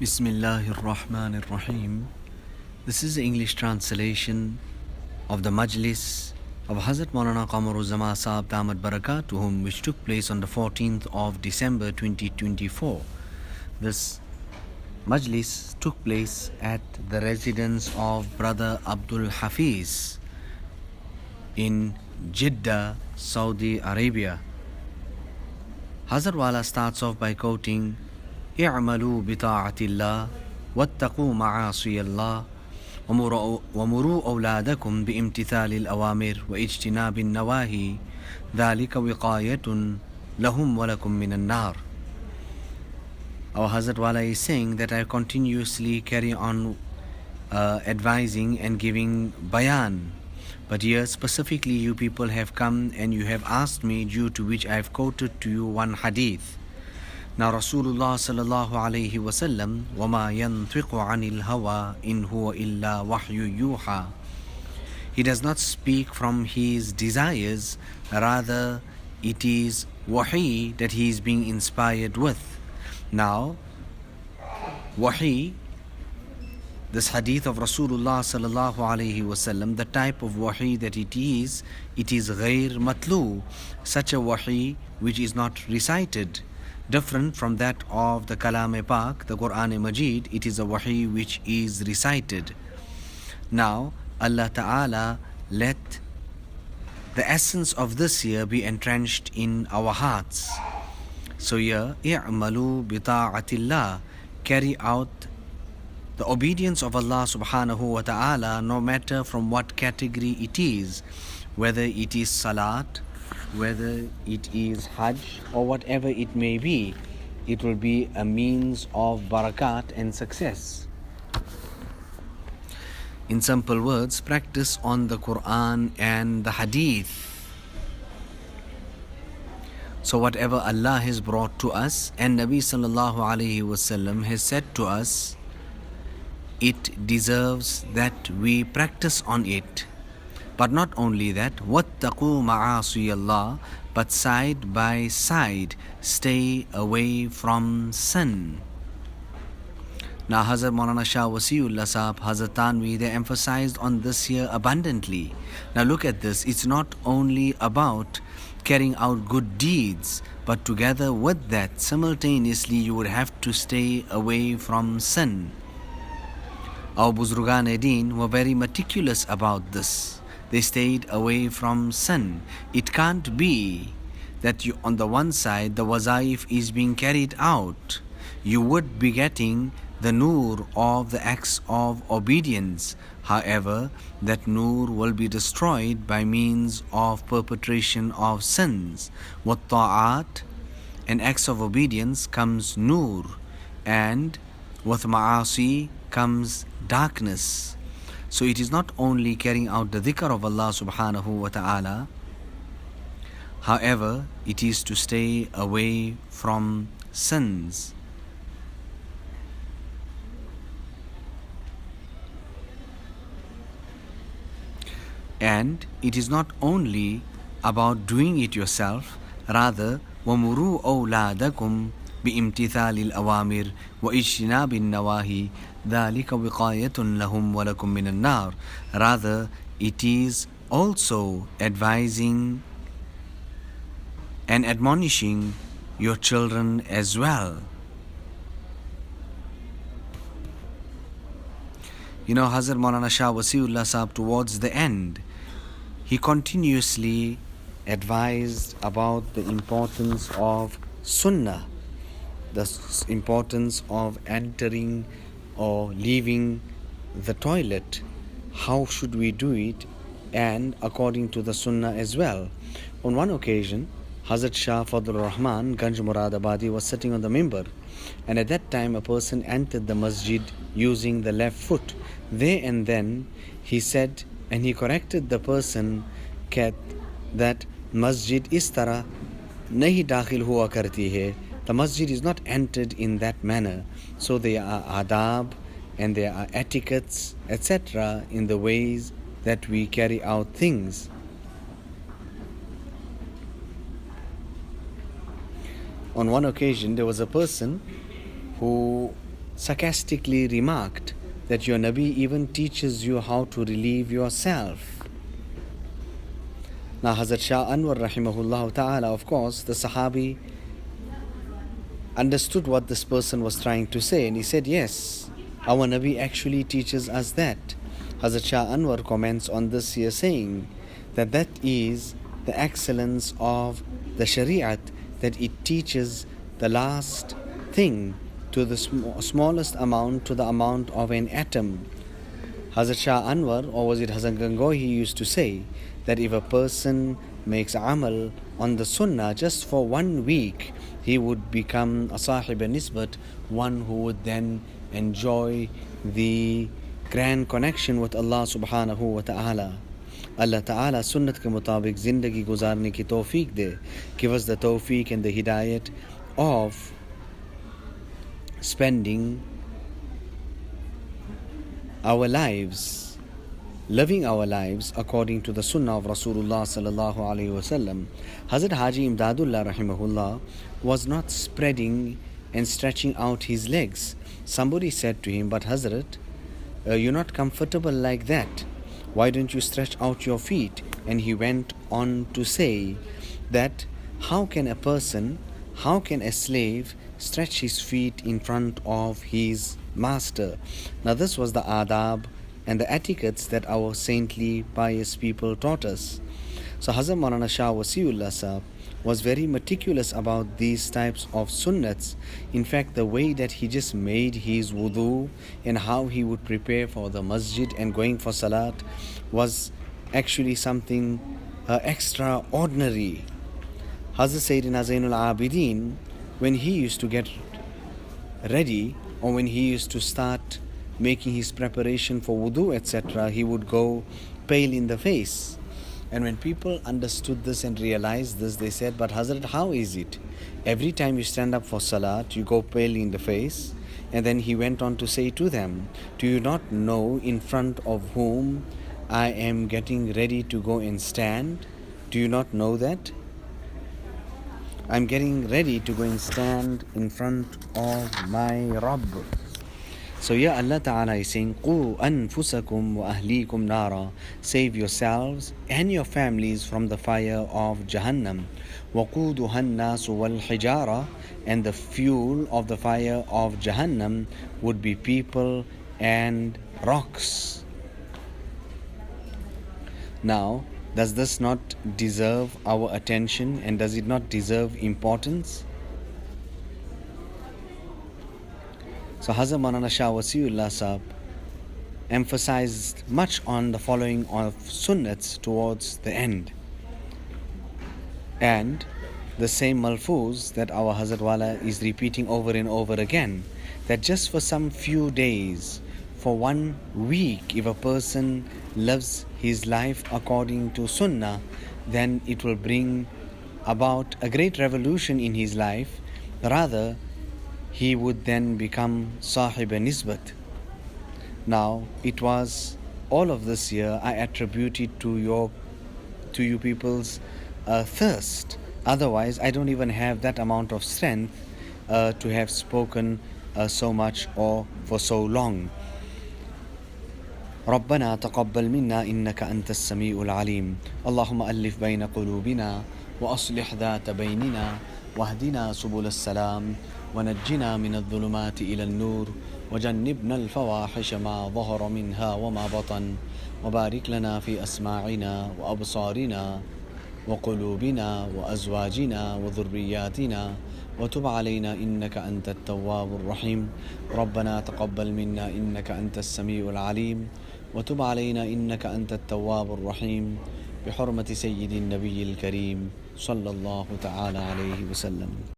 Bismillahir Rahmanir Rahim. This is the English translation of the Majlis of Hazrat Maulana Qamar Uzzaman Saheb Damat Barakatuhum, which took place on the 14th of December 2024. This Majlis took place at the residence of Brother Abdul Hafiz in Jeddah, Saudi Arabia. Hazrat Wala starts off by quoting اعملوا بطاعة الله واتقوا معاصي الله ومروا أولادكم بامتثال الأوامر واجتناب النواهي ذلك وقاية لهم ولكم من النار. Our Hazrat Wala is saying that I continuously carry on advising and giving bayan. But here specifically you people have come and you have asked me, due to which I have quoted to you one hadith. Now Rasulullah sallallahu alayhi wa sallam, وَمَا يَنْطِقُ عَنِ الْهَوَىٰ إِنْ هُوَ إِلَّا وَحْيُ يُوحَىٰ. He does not speak from his desires, rather it is wahi that he is being inspired with. Now, wahi, this hadith of Rasulullah sallallahu alayhi wa sallam, the type of wahi that it is ghair matlu, such a wahi which is not recited. Different from that of the Kalam-e-Pak, the Quran-e-Majid, it is a wahi which is recited. Now, Allah Ta'ala let the essence of this year be entrenched in our hearts. So here, i'malu bita'atillah, carry out the obedience of Allah Subhanahu wa Ta'ala, no matter from what category it is, whether it is salat, whether it is Hajj or whatever it may be, it will be a means of barakat and success. In simple words, practice on the Quran and the Hadith. So whatever Allah has brought to us and Nabi sallallahu alayhi wasallam has said to us, it deserves that we practice on it. But not only that, وَاتَّقُوا مَعَاصِيَ اللَّهِ, but side by side, stay away from sin. Now Hazrat Maulana Shah Wasiullah Sahab, Hazrat Tanvi, they emphasized on this here abundantly. Now look at this, it's not only about carrying out good deeds, but together with that, simultaneously you would have to stay away from sin. Our Buzrugan-e-Deen were very meticulous about this. They stayed away from sin. It can't be that you, on the one side, the wazaif is being carried out. You would be getting the nur of the acts of obedience. However, that nur will be destroyed by means of perpetration of sins. What ta'at and acts of obedience comes nur, and with ma'asi comes darkness. So it is not only carrying out the dhikr of Allah subhanahu wa ta'ala, however, it is to stay away from sins. And it is not only about doing it yourself, rather, وَمُرُوا أَوْلَادَكُمْ بِإِمْتِثَالِ الْأَوَامِرِ وَإِجْتِنَابِ النَّوَاهِي ذَلِكَ وِقَايَةٌ لَهُمْ وَلَكُمْ مِنَ النَّارِ. Rather, it is also advising and admonishing your children as well. You know, Hazrat Maulana Shah Wasiullah Sahab, towards the end, he continuously advised about the importance of sunnah, the importance of entering or leaving the toilet, how should we do it, and according to the sunnah as well. On one occasion, Hazrat Shah Fadlur Rahman Ganj Muradabadi was sitting on the mimbar, and at that time a person entered the masjid using the left foot. There and then he said, and he corrected the person that masjid is tarah nahi dakhil hua karti hai. The masjid is not entered in that manner. So there are adab and there are etiquettes, etc. in the ways that we carry out things. On one occasion, there was a person who sarcastically remarked that your Nabi even teaches you how to relieve yourself. Now Hazrat Shah Anwar rahimahullah ta'ala, of course, the Sahabi understood what this person was trying to say, and he said, yes, our Nabi actually teaches us that. Hazrat Shah Anwar comments on this here saying that that is the excellence of the Shariat, that it teaches the last thing to the smallest amount, to the amount of an atom. Hazrat Shah Anwar, or was it Hazrat Gangohi, he used to say that if a person makes amal on the sunnah just for 1 week, he would become a Saheb nisbat, one who would then enjoy the grand connection with Allah subhanahu wa ta'ala. Allah ta'ala sunnat ke mutabik zindagi guzarne ki tawfiq de. Give us the tawfiq and the hidayat of spending our lives, living our lives according to the sunnah of Rasulullah sallallahu alaihi wasallam. Hazrat Haji Imdadullah rahimahullah was not spreading and stretching out his legs. Somebody said to him, but Hazrat, you're not comfortable like that. Why don't you stretch out your feet? And he went on to say that how can a slave stretch his feet in front of his master? Now this was the adab and the etiquettes that our saintly pious people taught us. So Hazrat Maulana Shah Wasiullah Sahab was very meticulous about these types of sunnats. In fact, the way that he just made his wudu and how he would prepare for the masjid and going for salat was actually something extraordinary. Hazrat Sayyidina Zainul Abidin, when he used to get ready, or when he used to start making his preparation for wudu, etc., he would go pale in the face. And when people understood this and realized this, they said, but Hazrat, how is it? Every time you stand up for salat, you go pale in the face. And then he went on to say to them, do you not know in front of whom I am getting ready to go and stand? Do you not know that? I'm getting ready to go and stand in front of my Rabb. So yeah, Allah Ta'ala is saying, قُوا أَنفُسَكُمْ وَأَهْلِيكُمْ نَارًا. Save yourselves and your families from the fire of Jahannam. وَقُودُهَا النَّاسُ وَالْحِجَارَةُ. And the fuel of the fire of Jahannam would be people and rocks. Now, does this not deserve our attention, and does it not deserve importance? So Hazrat Maulana Shah Wasiullah Sahab emphasized much on the following of sunnats towards the end. And the same malfuz that our Hazrat Wala is repeating over and over again, that just for some few days, for 1 week, if a person lives his life according to sunnah, then it will bring about a great revolution in his life. Rather, he would then become Sahib Nisbat. Now, it was all of this year I attributed to you people's thirst. Otherwise, I don't even have that amount of strength to have spoken so much or for so long. ربنا تقبل منا إنك أنت السميع العليم اللهم ألف بين قلوبنا وأصلح ذات بيننا واهدنا سبل السلام ونجنا من الظلمات إلى النور وجنبنا الفواحش ما ظهر منها وما بطن وبارك لنا في أسماعنا وأبصارنا وقلوبنا وأزواجنا وذرياتنا وتب علينا إنك أنت التواب الرحيم ربنا تقبل منا إنك أنت السميع العليم وتب علينا إنك أنت التواب الرحيم بحرمة سيد النبي الكريم صلى الله تعالى عليه وسلم.